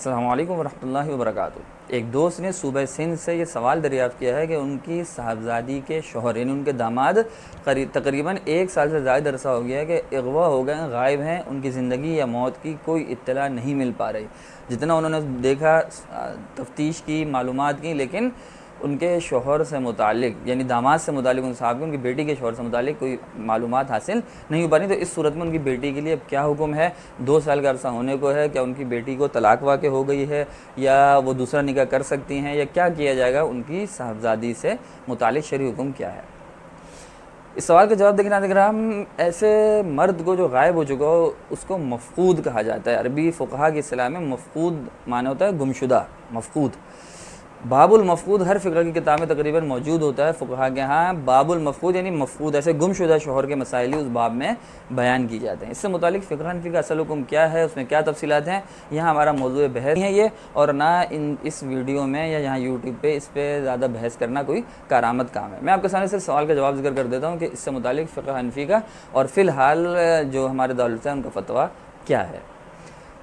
अस्सलामु अलैकुम वरहमतुल्लाहि वबरकातुहू। एक दोस्त ने सूबह सिंध से ये सवाल दरियाफ़्त किया है कि उनकी साहबजादी के शौहर यानी उनके दामाद तकरीबन 1 साल से ज़्यादा अरसा हो गया है कि अगवा हो गए, गायब हैं, उनकी ज़िंदगी या मौत की कोई इत्तला नहीं मिल पा रही। जितना उन्होंने देखा, तफ्तीश की, मालूमात की, लेकिन उनके शोहर से मुतालिक यानी दामाद से मुतालिक उन साहब के उनकी बेटी के शोहर से मुतालिक कोई मालूमात हासिल नहीं हो पा रही। तो इस सूरत में उनकी बेटी के लिए अब क्या हुक्म है? 2 साल का अरसा होने को है, क्या उनकी बेटी को तलाक वाक़ हो गई है या वो दूसरा निकाह कर सकती हैं, या क्या किया जाएगा? उनकी साहबजादी से मुतालिक शरई हुक्म क्या है? इस सवाल का जवाब देखना देख रहा हम ऐसे मर्द को जो गायब हो चुका हो उसको मफकूद कहा जाता है। अरबी फ़ुक़हा की इस्तिलाह में मफकूद माने होता है गुमशुदा, मफकूद। बाबुल मफकूद हर फ़िक़्र की किताब में तकरीबन मौजूद होता है फ़ुक़हा के यहाँ। बाबुल मफकूद यानी मफकूद, ऐसे गुमशुदा शोहर के मसाइल उस बाब में बयान की जाते हैं। इससे मुतालिक फ़िक़्ह हनफ़ी का असल हुक्म क्या है, उसमें क्या तफ़सीलात हैं, यहाँ हमारा मौज़ूअ बहस है ये, और ना इस वीडियो में या यहाँ यूट्यूब पे इस पर ज़्यादा बहस करना कोई कारामद काम है। मैं आपके सामने सिर्फ सवाल का जवाब ज़िक्र कर देता हूँ कि इससे मुतालिक फ़िक़्ह हनफ़ी का और फ़िलहाल जो हमारे दौलत है उनका फ़तवा क्या है।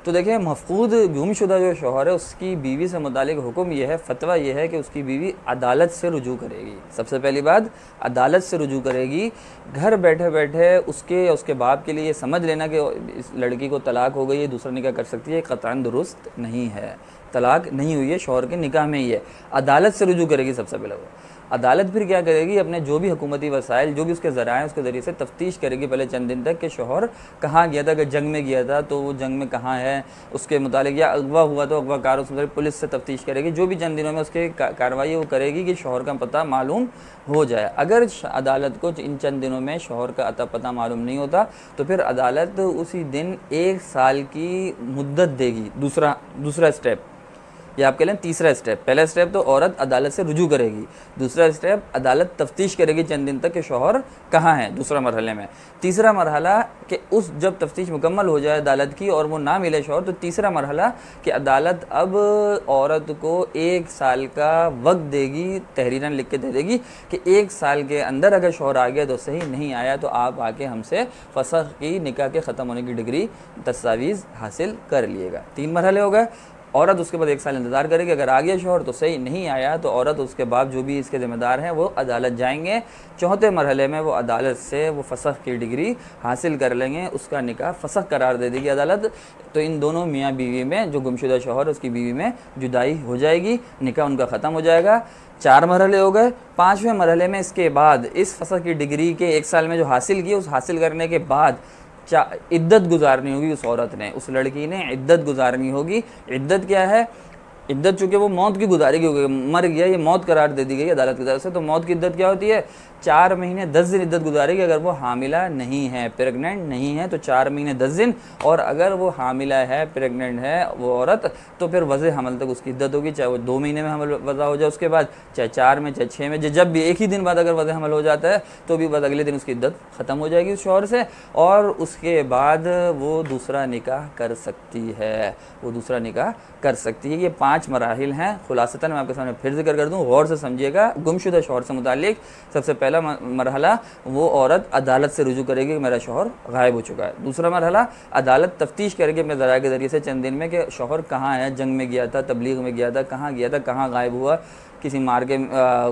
तो देखिए, मफकूद गुमशुदा जो शौहर है उसकी बीवी से मुतालिक हुक्म यह है, फ़तवा यह है कि उसकी बीवी अदालत से रुजू करेगी। सबसे पहली बात, अदालत से रुजू करेगी। घर बैठे बैठे उसके या उसके बाप के लिए ये समझ लेना कि इस लड़की को तलाक हो गई है, दूसरा निकाह कर सकती है, क़तअन दुरुस्त नहीं है। तलाक नहीं हुई है, शौहर के निकाह में ही है। अदालत से रुजू करेगी सबसे पहले वो। अदालत फिर क्या करेगी? अपने जो भी हुकूमती वसाइल, जो भी उसके ज़राए उसके ज़रिए से तफ्तीश करेगी पहले चंद दिन तक कि शौहर कहाँ गया था, अगर जंग में गया था तो वो जंग में कहाँ है उसके मुतालिक, या अगवा हुआ तो अगवाकार उसके पुलिस से तफ्तीश करेगी। जो भी चंद दिनों में उसके कार्रवाई वो करेगी कि शौहर का पता मालूम हो जाए। अगर अदालत को इन चंद दिनों में शौहर का अता पता मालूम नहीं होता तो फिर अदालत उसी दिन 1 साल की मुद्दत देगी। दूसरा स्टेप, ये आप कह लें तीसरा स्टेप। पहला स्टेप तो औरत अदालत से रुजू करेगी, दूसरा स्टेप अदालत तफ्तीश करेगी चंद दिन तक कि शौहर कहाँ है, दूसरा मरहले में। तीसरा मरहला कि उस जब तफ्तीश मुकम्मल हो जाए अदालत की और वो ना मिले शौहर, तो तीसरा मरहला कि अदालत अब औरत को 1 साल का वक्त देगी, तहरीरन लिख के दे देगी कि 1 साल के अंदर अगर शौहर आ गया तो सही, नहीं आया तो आप आके हमसे फसख की, निकाह के ख़त्म होने की डिग्री, दस्तावेज़ हासिल कर लिएगा। 3 मरहले हो गए। औरत उसके बाद 1 साल इंतज़ार करेगी, अगर आ गया शौहर तो सही, नहीं आया तो औरत उसके बाप जो भी इसके ज़िम्मेदार हैं वो अदालत जाएंगे। चौथे मरहले में वो अदालत से वो फसख की डिग्री हासिल कर लेंगे, उसका निकाह फसख करार दे देगी अदालत। तो इन दोनों मियाँ बीवी में, जो गुमशुदा शौहर उसकी बीवी में जुदाई हो जाएगी, निकाह उनका ख़त्म हो जाएगा। 4 मरहले हो गए। 5वें मरहले में इसके बाद इस फसख की डिग्री के 1 साल में जो हासिल की, उस हासिल करने के बाद इद्दत गुजारनी होगी उस औरत ने, उस लड़की ने इद्दत गुजारनी होगी। इद्दत क्या है? इद्दत चूँकि वो मौत की गुजारेगी, होगी, मर गया, ये मौत करार दे दी गई अदालत की तरफ से। तो मौत की इद्दत क्या होती है? 4 महीने 10 दिन इद्दत गुजारेगी। अगर वो हामिला नहीं है, प्रेगनेंट नहीं है, तो 4 महीने 10 दिन। और अगर वो हामिला है, प्रेगनेंट है वो औरत, तो फिर वज़े हमल तक उसकी इद्दत होगी, चाहे वो 2 महीने में हमल वज़ा हो जाए उसके बाद, चाहे 4 में, चाहे 6 में, जब भी एक ही दिन बाद अगर वज़े हमल हो जाता है तो भी बस अगले दिन उसकी इद्दत ख़त्म हो जाएगी उस शौहर से, और उसके बाद वो दूसरा निकाह कर सकती है, वो दूसरा निकाह कर सकती है। ये 5 मराहिल हैं। खुलासतन मैं आपके सामने फिर जिक्र कर दूँ, गौर से समझिएगा। गुमशुदा शौहर से मुतालिक सबसे पहला मरहला, वो औरत अदालत से रुजू करेगी कि मेरा शौहर गायब हो चुका है। दूसरा मरहला, अदालत तफ्तीश करेगी अपने ज़राए के ज़रिए से चंद दिन में कि शौहर कहाँ है, जंग में गया था, तबलीग में गया था, कहाँ गया था, कहाँ गायब हुआ, किसी मार के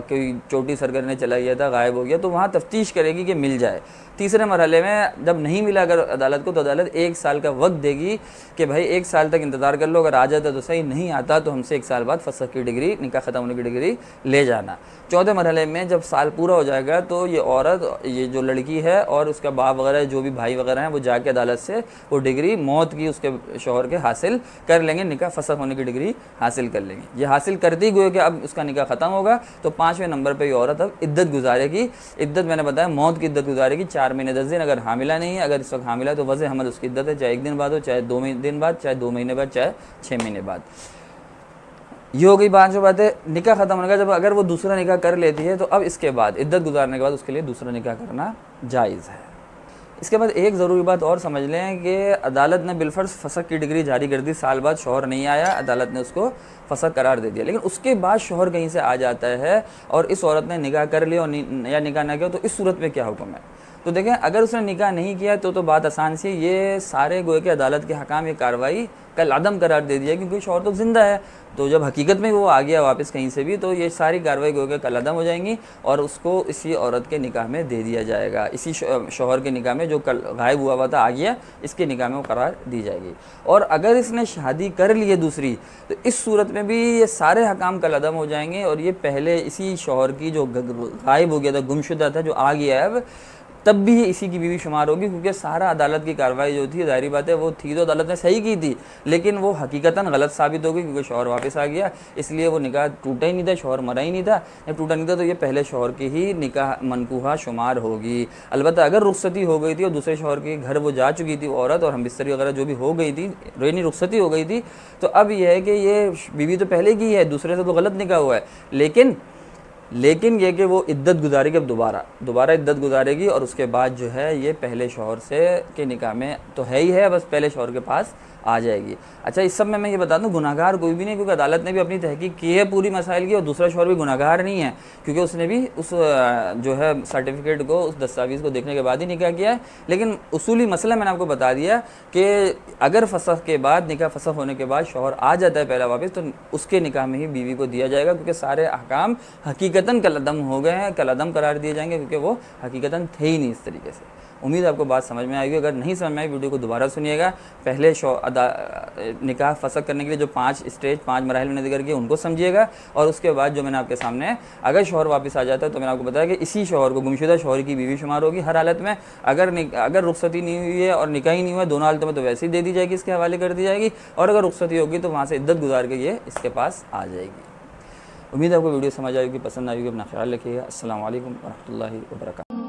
कोई चोटी सर करने चला गया था, गायब हो गया, तो वहाँ तफ्तीश करेगी कि मिल जाए। तीसरे मरहले में जब नहीं मिला अगर अदालत को, तो अदालत 1 साल का वक्त देगी कि भाई 1 साल तक इंतज़ार कर लो, अगर आ जाता तो सही, नहीं आता तो हमसे 1 साल बाद फसख की डिग्री, निकाह ख़त्म होने की डिग्री ले जाना। चौथे मरहले में जब साल पूरा हो जाएगा तो ये औरत, ये जो लड़की है और उसका बाप वगैरह जो भी भाई वगैरह हैं, वो जाके अदालत से वो डिग्री मौत की उसके शौहर के हासिल कर लेंगे, निकाह फसख होने की डिग्री हासिल कर लेंगे। ये हासिल करती हुए कि अब उसका निकाह ख़त्म होगा, तो 5वें नंबर पर ये औरत अब इद्दत गुजारेगी। इद्दत मैंने बताया मौत की इद्दत गुजारेगी, 4 महीने 10 दिन। अगर हामिला नहीं है, अगर इस वक्त हामिला है तो वज़े हमल उसकी इद्दत है, चाहे 1 दिन बाद हो, चाहे 2 दिन बाद, चाहे 2 महीने बाद, चाहे 6 महीने बाद। ये हो गई 5 बातें। निकाह ख़त्म होने का, जब अगर वो दूसरा निकाह कर लेती है तो अब इसके बाद इद्दत गुजारने के बाद उसके लिए दूसरा निकाह करना जायज़ है। इसके बाद एक ज़रूरी बात और समझ लें कि अदालत ने बिलफर्ज फसख की डिग्री जारी कर दी, साल बाद शौहर नहीं आया, अदालत ने उसको फसख करार दे दिया, लेकिन उसके बाद शौहर कहीं से आ जाता है और इस औरत ने निकाह कर लिया और या निकाह ना किया, तो इस सूरत में क्या हुक्म है? तो देखें, अगर उसने निकाह नहीं किया तो बात आसान सी, ये सारे गोए के अदालत के हकाम ये कार्रवाई कल अदम करार दे दिया क्योंकि शौहर तो ज़िंदा है। तो जब हकीकत में वो आ गया वापस कहीं से भी, तो ये सारी कार्रवाई होकर कल अदम हो जाएंगी और उसको इसी औरत के निकाह में दे दिया जाएगा, इसी शौहर के निकाह में जो कल गायब हुआ था आ गया, इसके निकाह में वो करार दी जाएगी। और अगर इसने शादी कर ली है दूसरी, तो इस सूरत में भी ये सारे हकाम कल अदम हो जाएंगे और ये पहले इसी शौहर की जो गायब हो गया था, गुमशुदा था, जो आ गया है अब, तब भी इसी की बीवी शुमार होगी, क्योंकि सारा अदालत की कार्रवाई जो थी, जाहिर बात है वो थी तो अदालत ने सही की थी, लेकिन वो हकीकतन गलत साबित हो गई क्योंकि शौहर वापस आ गया, इसलिए वो निकाह टूटा ही नहीं था, शौहर मरा ही नहीं था। जब टूटा नहीं था तो ये पहले शौहर की ही निकाह मनकूहा शुमार होगी। अलबत्ता अगर रुखसती हो गई थी और दूसरे शौहर के घर वो जा चुकी थी औरत, और हमबिस्तरी वगैरह जो भी हो गई थी, यानी रुखसती हो गई थी, तो अब यह है कि ये बीवी तो पहले की है, दूसरे से तो गलत निकाह हुआ है, लेकिन ये कि वो इद्दत गुजारेगी, अब दोबारा इद्दत गुजारेगी और उसके बाद जो है ये पहले शौहर से के निकाह में तो है ही है, बस पहले शौहर के पास आ जाएगी। अच्छा, इस सब में मैं ये बता दूं, गुनाहगार कोई भी नहीं, क्योंकि अदालत ने भी अपनी तहकीक की है पूरी मसाइल की, और दूसरा शौहर भी गुनाहगार नहीं है क्योंकि उसने भी उस जो है सर्टिफिकेट को, उस दस्तावेज़ को देखने के बाद ही निकाह किया है। लेकिन उसूली मसला मैंने आपको बता दिया कि अगर फसख के बाद, निकाह फसख होने के बाद शौहर आ जाता है पहला वापस, तो उसके निकाह में ही बीवी को दिया जाएगा, क्योंकि सारे अहकाम हकीकतन कलअदम हो गए हैं, कलअदम करार दिए जाएंगे, क्योंकि वो हकीकतन थे ही नहीं इस तरीके से। उम्मीद है आपको बात समझ में आएगी। अगर नहीं समझ में आई, वीडियो को दोबारा सुनिएगा। पहले निकाह फसख करने के लिए जो 5 स्टेज, 5 मराहिल मैंने जिक्र किए, उनको समझिएगा, और उसके बाद जो मैंने आपके सामने है, अगर शौहर वापस आ जाता है तो मैंने आपको बताया कि इसी शौहर को, गुमशुदा शौहर की बीवी शुमार होगी हर हालत में। अगर रुखसती नहीं हुई है और निकाह ही नहीं हुआ है, दोनों हालतों में, तो वैसे ही दे दी जाएगी, इसके हवाले कर दी जाएगी, और अगर रुखसती होगी तो वहाँ से इद्दत गुजार के ये इसके पास आ जाएगी। उम्मीद है आपको वीडियो समझ आएगी, पसंद आएगी। अपना ख्याल रखिएगा। अस्सलाम वालेकुम व रहमतुल्लाहि व बरकातहू।